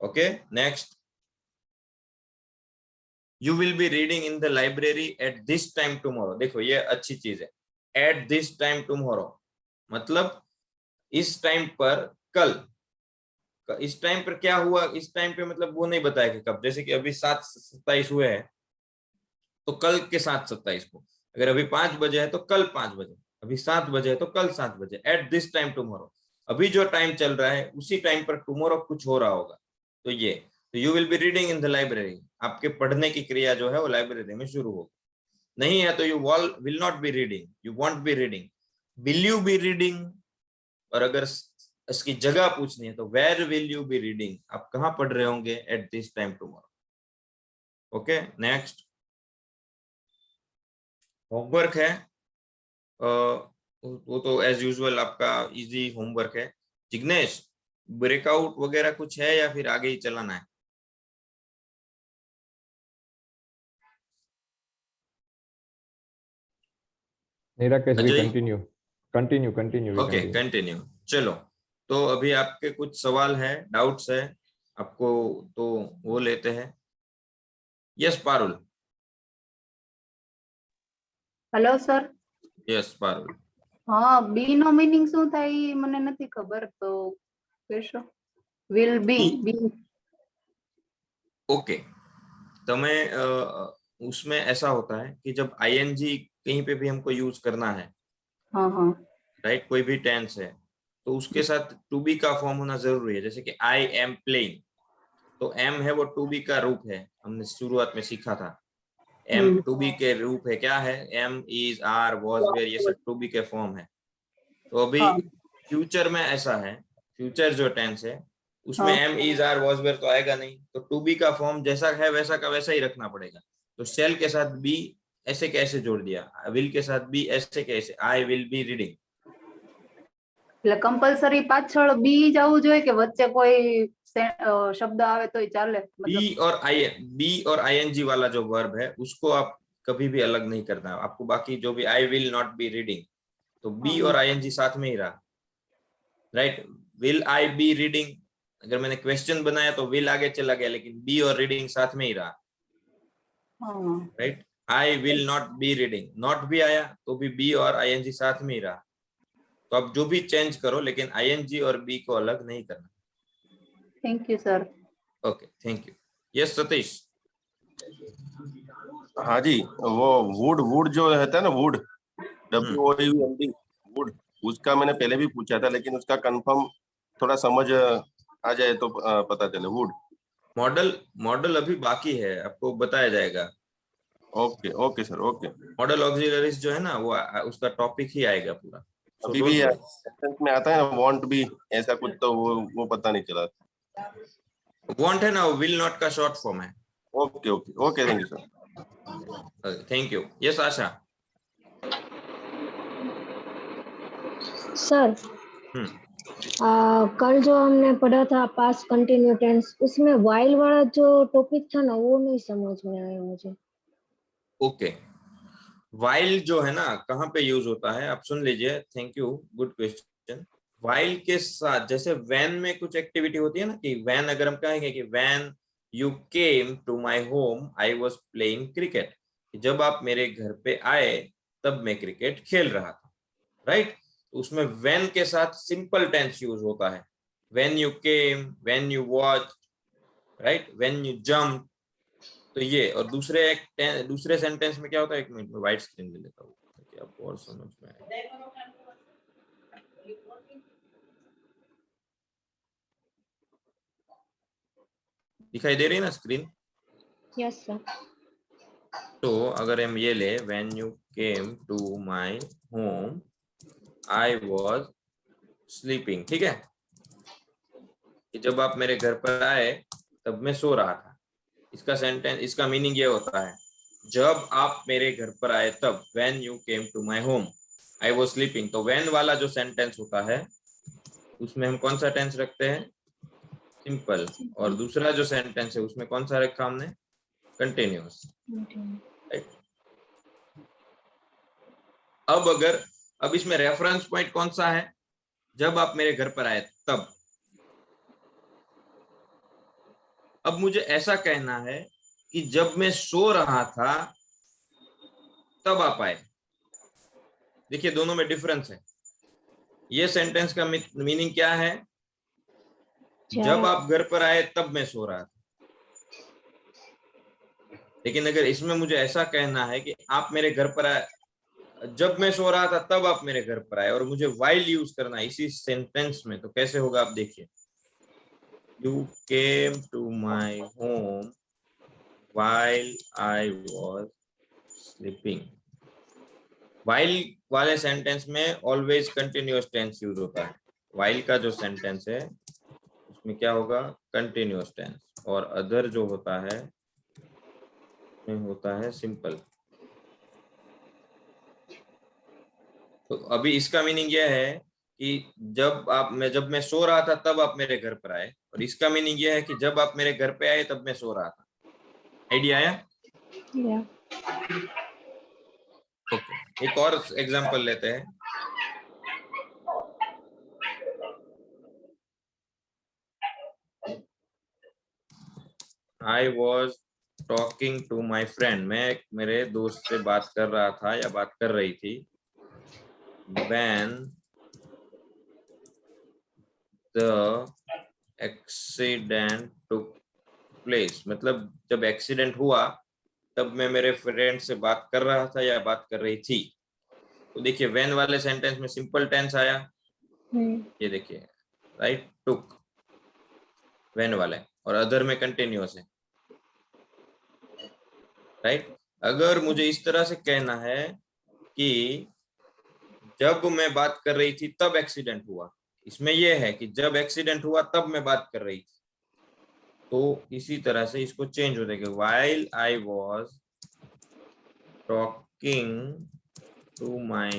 Speaker 7: Okay, next. You will be reading in the library at this time tomorrow. देखो ये अच्छी चीज है, एट दिस टाइम टुमारो मतलब इस टाइम पर कल। इस टाइम पर क्या हुआ, इस टाइम पे मतलब वो नहीं बताया कि कब। जैसे कि अभी 7:27 हुए हैं तो कल के 7:27 को। अगर अभी 5 बजे है तो कल 5 बजे, अभी 7 बजे है तो कल 7 बजे। एट दिस टाइम टुमारो, अभी जो टाइम चल रहा है उसी टाइम पर टुमारो कुछ हो रहा होगा। तो ये, तो you will be reading in the library, आपके पढ़ने की क्रिया जो है वो लाइब्रेरी में शुरू होगी। नहीं है तो you will not be reading, you won't be reading. Will you be reading, और अगर इसकी जगह पूछनी है तो where will you be reading, आप कहां पढ़ रहे होंगे at this time tomorrow. Okay, next. Homework है, वो तो एज यूजुअल आपका इजी होमवर्क है। जिग्नेश, ब्रेकआउट वगैरह कुछ है या फिर आगे ही चलाना है?
Speaker 4: राकेश भी
Speaker 7: अजय?
Speaker 4: कंटिन्यू।
Speaker 7: Okay, continue. चलो, तो अभी आपके कुछ सवाल है, डाउट्स है आपको, तो वो लेते हैं। Yes Parul.
Speaker 13: Hello sir.
Speaker 7: Yes Parul.
Speaker 13: हाँ, बी નો મીનિંગ શું થાય ઈ મને નથી ખબર, તો કહેશો? વિલ બી
Speaker 7: ओके, तो मैं उसमें ऐसा होता है कि जब आईएनजी कहीं पे भी हमको यूज करना है,
Speaker 13: हाँ हाँ
Speaker 7: राइट, कोई भी टेंस है तो उसके साथ टू बी का फॉर्म होना जरूरी है। जैसे कि आई एम प्लेइंग, तो एम है वो टू बी का रूप है, हमने शुरुआत में सीखा था। एम टू बी के रूप है, क्या है, am, is, are, was, were, ये सब टू बी के फॉर्म है। तो अभी फ्यूचर में ऐसा है, फ्यूचर जो टेंस है उसमें am, is, are, was, were तो आएगा नहीं, तो टू बी का फॉर्म जैसा है वैसा का वैसा ही रखना पड़ेगा। तो शेल के साथ बी ऐसे कैसे जोड़ दिया, विल के साथ बी ऐसे कैसे, आई विल बी रीडिंग।
Speaker 13: એટલે કમ્પલસરી પાછળ બી જવું જોઈએ કે વચ્ચે કોઈ શબ્દ આવે તોય ચાલે?
Speaker 7: बी और आईएनजी वाला जो वर्ब है उसको आप कभी भी अलग नहीं करना है आपको। बाकी जो भी I will not be reading, तो बी और आईएनजी साथ में ही रहा, right. Will I be reading, अगर मैंने क्वेश्चन बनाया तो विल आगे चला गया, लेकिन बी और रीडिंग साथ में ही रहा, right. I will not be reading, not भी आया तो भी बी और आईएनजी साथ में ही रहा। तो आप जो भी चेंज करो लेकिन आईएनजी और बी को अलग नहीं करना।
Speaker 13: Thank you sir.
Speaker 7: Okay, thank you. Yes Satish.
Speaker 14: हाँ जी, वो वुड, वुड जो रहता है ना, वुड, WOULD, वुड, उसका मैंने पहले भी पूछा था, लेकिन उसका कंफर्म थोड़ा समझ आ जाए तो पता चले। वुड
Speaker 7: मॉडल अभी बाकी है, आपको बताया जाएगा।
Speaker 14: Okay okay sir, okay.
Speaker 7: Model auxiliaries जो है ना वो उसका टॉपिक ही आएगा पूरा।
Speaker 14: अभी भी सेंटेंस में आता है ना वांट बी, ऐसा कुछ, तो वो पता नहीं चला।
Speaker 7: वांट है ना, वो विल नॉट का शॉर्ट फॉर्म है।
Speaker 14: Okay okay okay, thank you
Speaker 7: sir. Thank you. Yes Asha.
Speaker 15: Sir कल जो हमने पढ़ा था पास्ट कंटिन्यू टेंस, उसमें वाइल वाला जो टॉपिक था ना वो नहीं समझ में आया मुझे।
Speaker 7: ओके, वाइल जो है ना कहाँ पे यूज होता है आप सुन लीजिए। Thank you, good question. While के साथ जैसे वैन में कुछ एक्टिविटी होती है ना, कि वैन अगर हम कहेंगे कि when you came to my home I was playing cricket, जब आप मेरे घर पे आए तब मैं क्रिकेट खेल रहा था, राइट। उसमें वैन के साथ सिंपल टेंस यूज होता है, when you came, when you watch, right, when you jump. तो ये, और दूसरे सेंटेंस में क्या होता है, एक मिनट में व्हाइट स्क्रीन ले लेता हूँ ताकि आपको और समझ में आए। दिखाई दे रही है ना स्क्रीन?
Speaker 15: Yes sir.
Speaker 7: तो अगर हम ये ले, when you came to my home I was sleeping, ठीक है, कि जब आप मेरे घर पर आए तब मैं सो रहा था। इसका सेंटेंस, इसका मीनिंग ये होता है, जब आप मेरे घर पर आए तब, when you came to my home I was sleeping. तो व्हेन वाला जो सेंटेंस होता है उसमें हम कौन सा टेंस रखते हैं, सिंपल। और दूसरा जो सेंटेंस है उसमें कौन सा रखा हमने, कंटिन्यूअस, राइट। अब इसमें रेफरेंस पॉइंट कौन सा है, जब आप मेरे घर पर आए तब। अब मुझे ऐसा कहना है कि जब मैं सो रहा था तब आप आए। देखिए दोनों में डिफरेंस है। ये सेंटेंस का मीनिंग क्या है, जब आप घर पर आए तब मैं सो रहा था। लेकिन अगर इसमें मुझे ऐसा कहना है कि आप मेरे घर पर आए, जब मैं सो रहा था तब आप मेरे घर पर आए, और मुझे वाइल यूज करना है इसी सेंटेंस में, तो कैसे होगा आप देखिए। You came to my home while I was sleeping. While वाले सेंटेंस में ऑलवेज कंटिन्यूअस टेंस यूज होता है। while का जो सेंटेंस है उसमें क्या होगा, कंटिन्यूअस टेंस, और अदर जो होता है उसमें होता है सिंपल। तो अभी इसका मीनिंग यह है कि जब मैं सो रहा था तब आप मेरे घर पर आए, और इसका मीनिंग यह है कि जब आप मेरे घर पे आए तब मैं सो रहा था। आइडिया आया? ओके, एक और एग्जांपल लेते हैं। I was talking to my friend, मैं मेरे दोस्त से बात कर रहा था या बात कर रही थी। When the accident took place, मतलब जब एक्सीडेंट हुआ तब मैं मेरे फ्रेंड से बात कर रहा था या बात कर रही थी। तो देखिए when वाले सेंटेंस में सिंपल टेंस आया, ये देखिए, राइट, टुक when वाले, और अदर में कंटिन्यूअस है, राइट। अगर मुझे इस तरह से कहना है कि जब मैं बात कर रही थी तब एक्सीडेंट हुआ, इसमें यह है कि जब एक्सीडेंट हुआ तब मैं बात कर रही थी, तो इसी तरह से इसको चेंज हो जाएगा, while I was talking to my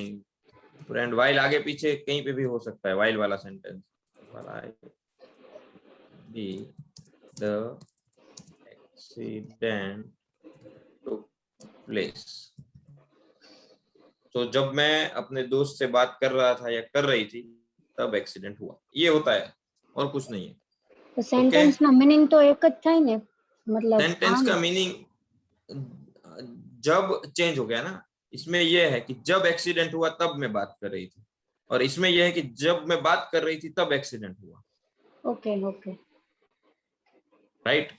Speaker 7: friend। while आगे पीछे कहीं पे भी हो सकता है while वाला sentence, the accident took place। तो जब मैं अपने दोस्त से बात कर रहा था या कर रही थी तब एक्सीडेंट हुआ, ये होता है और कुछ नहीं है।
Speaker 15: तो सेंटेंस ना मीनिंग तो एक ज થાય ને, मतलब
Speaker 7: सेंटेंस का मीनिंग जब चेंज हो गया ना, इसमें यह है कि जब एक्सीडेंट हुआ तब मैं बात कर रही थी, और इसमें यह है कि जब मैं बात कर रही थी तब एक्सीडेंट हुआ।
Speaker 15: Okay okay
Speaker 7: right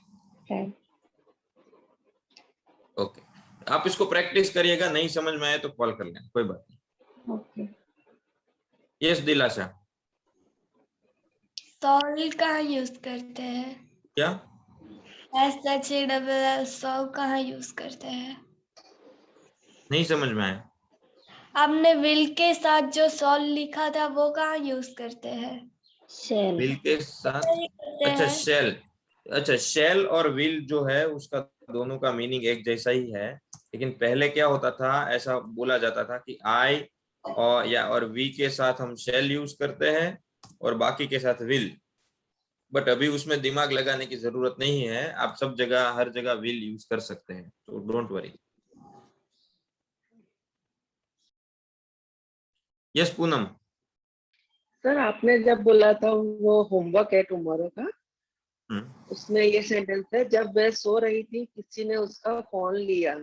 Speaker 15: right.
Speaker 7: Okay, आप इसको प्रैक्टिस करिएगा, नहीं समझ में आए तो कॉल कर लेना, कोई बात नहीं।
Speaker 15: ओके
Speaker 7: यस दिलाशा,
Speaker 16: सॉल कहाँ यूज करते हैं?
Speaker 7: क्या
Speaker 16: सॉल कहाँ यूज करते हैं?
Speaker 7: नहीं समझ में आया?
Speaker 16: आपने विल के साथ जो सॉल लिखा था वो कहाँ यूज करते हैं?
Speaker 15: शेल।
Speaker 7: विल के साथ,
Speaker 16: करते
Speaker 7: अच्छा
Speaker 16: हैं।
Speaker 7: शेल, अच्छा शेल और विल जो है उसका दोनों का मीनिंग एक जैसा ही है, लेकिन पहले क्या होता था, ऐसा बोला जाता था कि आई और वी के साथ हम शेल यूज करते हैं और बाकी के साथ विल, बट अभी उसमें दिमाग लगाने की जरूरत नहीं है, आप सब जगह हर जगह विल यूज कर सकते हैं, तो don't worry. Yes Poonam.
Speaker 17: Sir आपने जब बोला था वो होमवर्क है टुमारो का, उसमें ये सेंटेंस है, जब वह सो रही थी किसी ने उसका फोन लिया,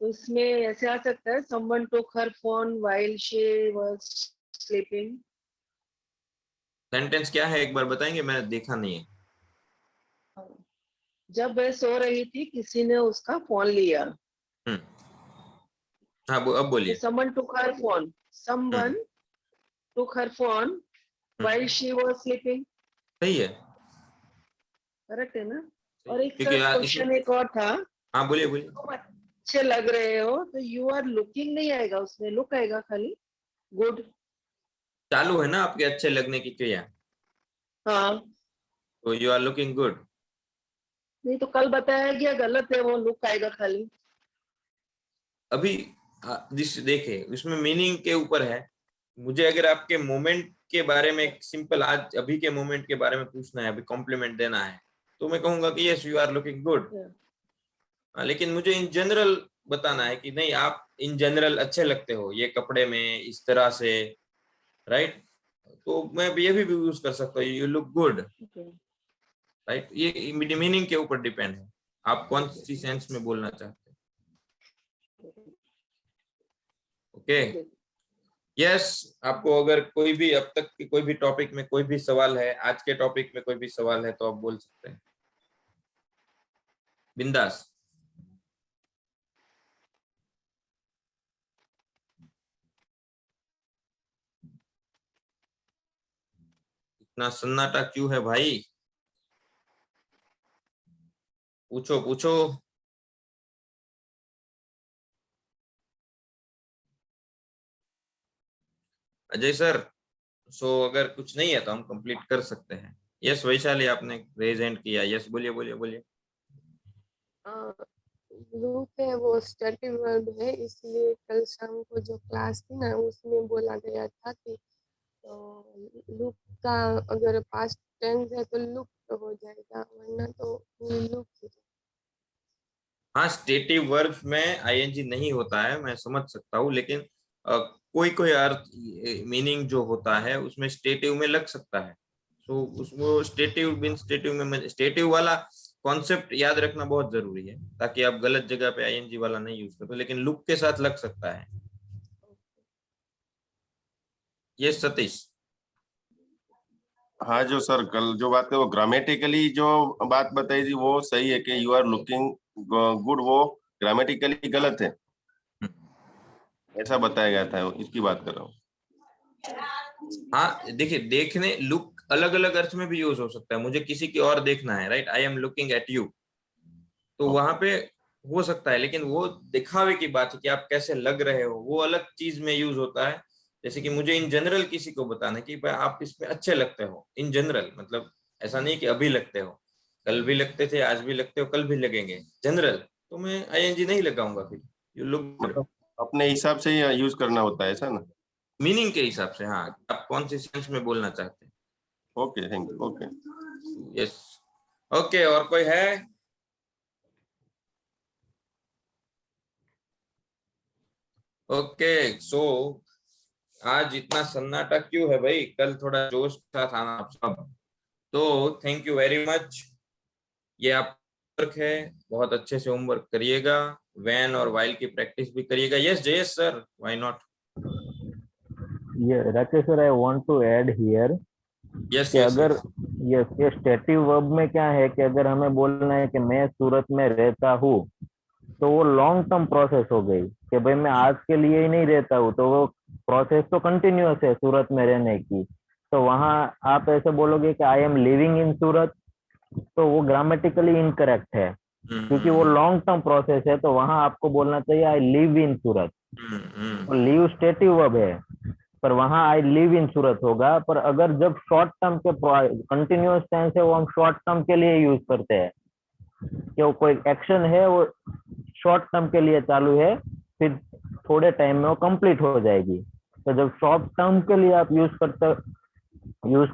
Speaker 17: तो इसमें ऐसे आ सकता है someone took her phone while she was sleeping।
Speaker 7: Sentence क्या है एक बार बताएंगे, मैंने देखा नहीं है।
Speaker 17: जब वह सो रही थी किसी ने उसका फोन लिया।
Speaker 7: हाँ अब बोलिए।
Speaker 17: someone took her phone, someone took her phone while she was sleeping।
Speaker 7: सही है,
Speaker 17: करेक्ट है ना? और एक
Speaker 7: क्योंकि
Speaker 17: क्वेश्चन एक और था।
Speaker 7: हाँ बोलिए बोलिए।
Speaker 17: तुम अच्छे लग रहे हो तो यू आर लुकिंग नहीं आएगा, उसमें लुक आएगा खाली। गुड
Speaker 7: चालू है ना आपके अच्छे लगने की क्रिया।
Speaker 17: हाँ,
Speaker 7: तो यू आर लुकिंग गुड।
Speaker 17: नहीं तो कल बताया गया गलत है, वो लुक आएगा खाली।
Speaker 7: अभी जिस देखे उसमें मीनिंग के ऊपर है, मुझे अगर आपके मोमेंट के बारे में सिंपल आज अभी के मोमेंट के बारे में पूछना है, अभी कॉम्प्लीमेंट देना है, तो मैं कहूंगा कि yes you are looking good. लेकिन मुझे इन जनरल बताना है कि नहीं आप इन जनरल अच्छे लगते हो ये कपड़े में इस तरह से, राइट? तो मैं ये भी यूज कर सकता हूँ, यू लुक गुड, राइट? ये मीनिंग के ऊपर डिपेंड है, आप कौन सी सेंस में बोलना चाहते हैं। ओके यस, आपको अगर कोई भी अब तक की कोई भी टॉपिक में कोई भी सवाल है, आज के टॉपिक में कोई भी सवाल है तो आप बोल सकते हैं बिंदास। इतना सन्नाटा क्यों है भाई? पूछो पूछो। अजय सर, सो अगर कुछ नहीं है तो हम कंप्लीट कर सकते हैं। यस वैशाली, आपने रेज हैंड किया। यस बोलिए बोलिए बोलिए।
Speaker 2: लुक है वो स्टडी वर्ड है, इसलिए कल शाम को जो क्लास थी ना उसमें बोला गया था कि तो लुक का अगर पास्ट टेंस है तो लुक हो जाएगा, वरना तो लुक ही।
Speaker 7: हाँ, स्टेटिव वर्ब में आईएनजी नहीं होता है, मैं समझ सकता हूँ, लेकिन कोई कोई अर्थ मीनिंग जो होता है उसमें स्टेटिव में लग सकता है। तो उसको स्टेटिव बिन स्टेटिव में, स्टेटिव वाला कॉन्सेप्ट याद रखना बहुत जरूरी है ताकि आप गलत जगह पे आईएनजी वाला नहीं यूज करते, लेकिन लुक के साथ लग सकता है। ये सतीश।
Speaker 14: हाँ जो सर कल जो बात है वो ग्रामेटिकली जो बात बताई थी वो सही है कि यू आर लुकिंग गुड, वो ग्रामेटिकली गलत है, ऐसा बताया गया था, इसकी बात कर रहा हूँ।
Speaker 7: हाँ देखिए, देखने लुक अलग अलग अर्थ में भी यूज हो सकता है। मुझे किसी की और देखना है, right? I am looking at you, तो वहां पे हो सकता है, लेकिन वो दिखावे की बात है कि आप कैसे लग रहे हो, वो अलग चीज में यूज होता है। जैसे कि मुझे इन जनरल किसी को बताना कि भाई आप इसमें अच्छे लगते हो, इन जनरल, मतलब ऐसा नहीं कि अभी लगते हो, कल भी लगते थे, आज भी लगते हो, कल भी लगेंगे, जनरल, तो मैं आईएनजी नहीं लगाऊंगा फिर। यू लुक गुड,
Speaker 14: अपने हिसाब से ही यूज करना होता है, ऐसा ना?
Speaker 7: मीनिंग के हिसाब से, हाँ, आप कौन सी सेंस में बोलना चाहते हैं।
Speaker 14: Okay, thank you. Okay,
Speaker 7: yes, okay, और कोई है? ओके, सो आज इतना सन्नाटा क्यों है भाई? कल थोड़ा जोश के साथ आना आप सब। तो थैंक यू वेरी मच। ये आप होमवर्क है, बहुत अच्छे से होमवर्क करिएगा, व्हेन और व्हाइल की प्रैक्टिस भी करिएगा। Yes Jayesh sir, why not?
Speaker 18: Yeah, Rakesh sir, I want to add here
Speaker 7: yes
Speaker 18: कि
Speaker 7: यस
Speaker 18: अगर
Speaker 7: यस,
Speaker 18: ये स्टेटिव वर्ब में क्या है कि अगर हमें बोलना है कि मैं सूरत में रहता हूँ, तो वो लॉन्ग टर्म प्रोसेस हो गई कि भाई मैं आज के लिए ही नहीं रहता हूँ, तो वो प्रोसेस तो कंटिन्यूअस है सूरत में रहने की। तो वहाँ आप ऐसे बोलोगे कि आई एम लिविंग इन सूरत, तो वो ग्रामेटिकली इनकरेक्ट है, क्योंकि वो लॉन्ग टर्म प्रोसेस है। तो वहाँ आपको बोलना चाहिए आई लिव इन सूरत। और लिव स्टेटिव वर्ब है, पर वहाँ आई लिव इन सूरत होगा। पर अगर जब शॉर्ट टर्म के कंटिन्यूअस टेंस है, वो हम शॉर्ट टर्म के लिए यूज करते हैं कि वो कोई एक्शन है, वो शॉर्ट टर्म के लिए चालू है, फिर थोड़े टाइम में वो कंप्लीट हो जाएगी। तो जब शॉर्ट टर्म के लिए आप यूज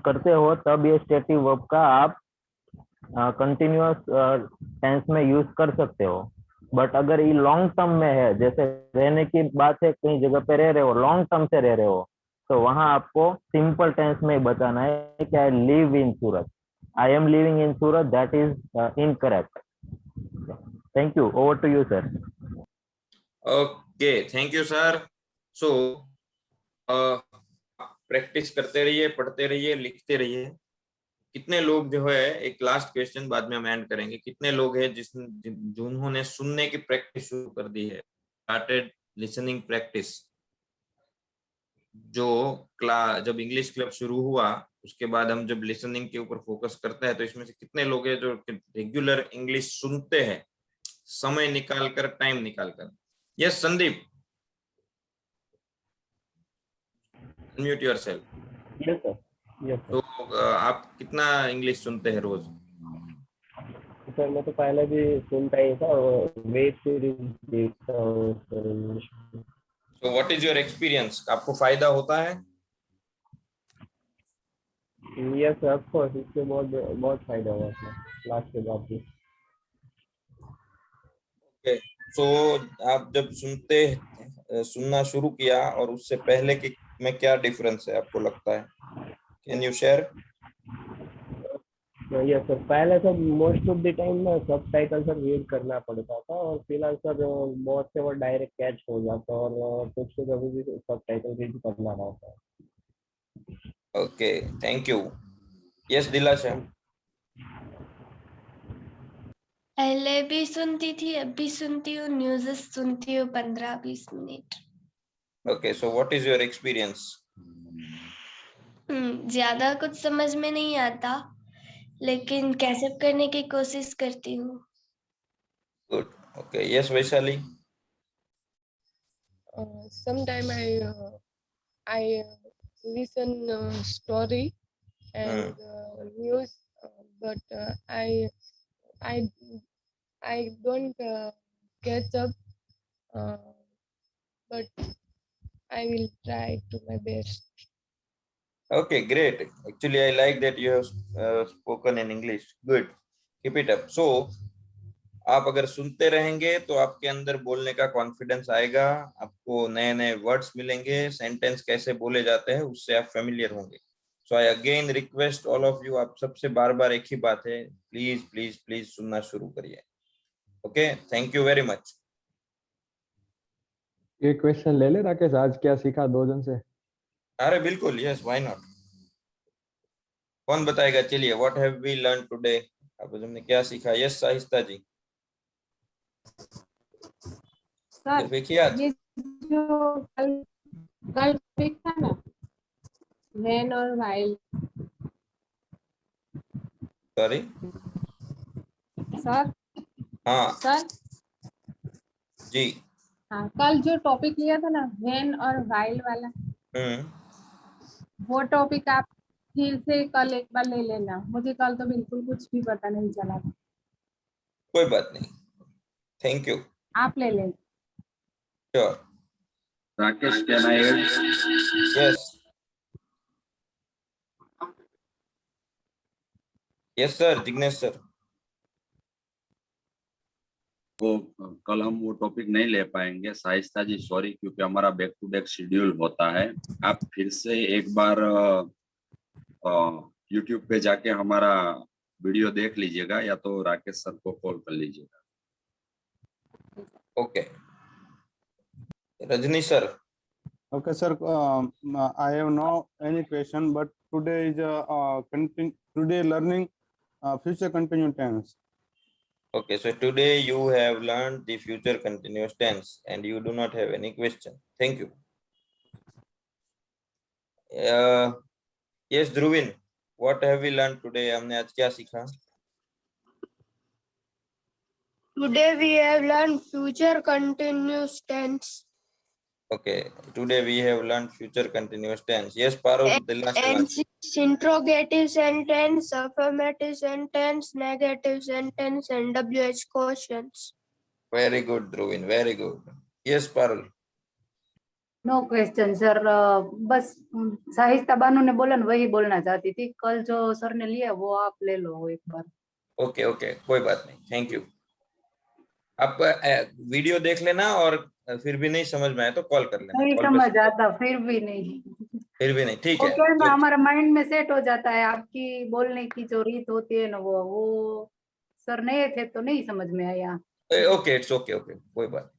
Speaker 18: करते हो, तब ये स्टेटिव वर्ब का आप कंटिन्यूअस टेंस में यूज कर सकते हो। बट अगर ये लॉन्ग टर्म में है, जैसे रहने की बात है, कहीं जगह पे रह रहे हो, लॉन्ग टर्म से रह रहे हो, तो वहां आपको सिंपल टेंस में बताना है कि I live in Surat, I am living in Surat, that is incorrect. Thank you, over to you sir.
Speaker 7: Okay, thank you sir. So practice करते रहिए, पढ़ते रहिए, लिखते रहिए। कितने लोग जो है, एक लास्ट क्वेश्चन बाद में हम एंड करेंगे, कितने लोग हैं जिन्होंने सुनने की प्रैक्टिस शुरू कर दी है, स्टार्टेड लिसनिंग प्रैक्टिस? जो क्लास, जब इंग्लिश क्लब शुरू हुआ उसके बाद हम जब लिसनिंग के ऊपर फोकस करते हैं, तो इसमें से कितने लोग हैं जो रेगुलर इंग्लिश सुनते हैं, समय निकाल कर, टाइम निकाल कर? Yes Sandeep, unmute yourself.
Speaker 18: Yes sir, yes
Speaker 7: तो
Speaker 18: सर।
Speaker 7: आप कितना इंग्लिश सुनते हैं रोज?
Speaker 18: सर मैं तो पहले भी सुनता ही था और वेब सीरीज देखता हूँ सर इंग्लिश में।
Speaker 7: तो व्हाट इज योर एक्सपीरियंस? आपको फायदा होता है?
Speaker 18: यस सर, ऑफ कोर्स, इससे बहुत बहुत फायदा हुआ था क्लास के बाद भी।
Speaker 7: ओके, सो आप जब सुनना शुरू किया और उससे पहले के में क्या डिफरेंस है आपको लगता है? Can you share?
Speaker 18: Yes sir, पहले sir most of the time ना सबटाइटल सर रीड करना पड़ता था, और फिलहाल सर बहुत से वो डायरेक्ट कैच हो जाता है, और कुछ तो कभी भी सबटाइटल रीड करना रहता है।
Speaker 7: Okay, thank you. Yes Dilasha.
Speaker 16: पहले भी सुनती थी, अब भी सुनती हूँ, न्यूज़ सुनती हूँ 15-20 minute.
Speaker 7: Okay, so what is your experience?
Speaker 16: ज्यादा कुछ समझ में नहीं आता, लेकिन कैचअप करने की कोशिश करती हूँ।
Speaker 7: Good, okay. Yes Vaishali.
Speaker 2: Sometime I listen story and news, but I don't catch up, but I will try to my best.
Speaker 7: Okay, great. Actually, I like that you have spoken in English. Good. Keep it up. So, आप अगर सुनते रहेंगे तो आपके अंदर बोलने का confidence आएगा, आपको नए नए वर्ड्स मिलेंगे, सेंटेंस कैसे बोले जाते हैं उससे आप फेमिलियर होंगे। So I again request all of you, आप सबसे बार बार एक ही बात है, प्लीज प्लीज प्लीज सुनना शुरू करिए। Okay, thank you very much.
Speaker 4: एक क्वेश्चन ले ले राकेश, आज क्या सीखा 2 जन से?
Speaker 7: अरे बिल्कुल, यस व्हाई नॉट। कौन बताएगा? चलिए, what have we learn today? अब हमने क्या सीखा? यस साहिस्ता जी।
Speaker 13: सर ये जो कल टॉपिक था ना, व्हेन और व्हाइल।
Speaker 7: सॉरी
Speaker 13: सर
Speaker 7: हाँ
Speaker 13: सर
Speaker 7: जी।
Speaker 19: हाँ, कल जो टॉपिक लिया था ना व्हेन और व्हाइल वाला, वो टॉपिक आप फिर से कल एक बार ले लेना। मुझे कल तो बिल्कुल कुछ भी पता नहीं चला था।
Speaker 7: कोई बात नहीं, थैंक यू।
Speaker 19: आप ले लेना।
Speaker 7: Sure.
Speaker 20: Rakesh, can I
Speaker 7: yes yes sir, Jignesh sir.
Speaker 20: वो कल हम वो टॉपिक नहीं ले पाएंगे शाइस्ता जी, सॉरी, क्योंकि हमारा बैक टू बैक शेड्यूल होता है। आप फिर से एक बार यूट्यूब पे जाके हमारा वीडियो देख लीजिएगा, या तो राकेश सर को कॉल कर लीजिएगा।
Speaker 7: Okay. Rajni sir.
Speaker 6: Okay, sir. I have no any question, but today is today learning future continuous tense.
Speaker 7: Okay, so today you have learned the future continuous tense and you do not have any question. Thank you. Yes, Dhruvin, what have we learned today? हमने आज क्या सीखा?
Speaker 8: Today we have learned future continuous tense.
Speaker 7: Okay, today we have learned future continuous tense. Yes, Parul, the last one.
Speaker 8: Interrogative sentence, affirmative sentence, negative sentence, and WH questions.
Speaker 7: Very good, Dhruvin, very good. Yes, Parul.
Speaker 13: No question sir, बस साहिस्ता बानू ने बोला ना वही बोलना चाहती थी। कल जो सर ने लिया वो आप ले लो एक बार।
Speaker 7: ओके ओके, कोई बात नहीं, थैंक यू। आप वीडियो देख लेना और फिर भी नहीं समझ में आए तो कॉल कर लेना।
Speaker 13: नहीं समझ आता, फिर भी नहीं,
Speaker 7: ठीक
Speaker 13: वो
Speaker 7: है।
Speaker 13: क्या ना हमारा माइंड में सेट हो जाता है। आपकी बोलने की जो रीत होती है ना, वो सर नए थे तो नहीं समझ में आया।
Speaker 7: ओके, इट्स ओके ओके, कोई बात नहीं।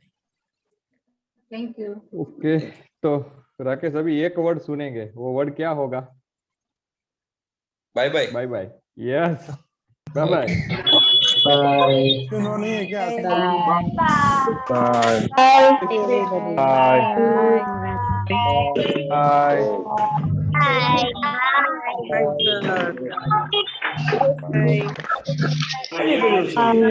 Speaker 13: Thank you.
Speaker 4: ओके, तो राकेश अभी एक वर्ड सुनेंगे, वो वर्ड क्या होगा?
Speaker 7: Bye bye.
Speaker 4: Bye bye. Yes, bye bye.
Speaker 6: सुनो नहीं है क्या?
Speaker 17: Bye.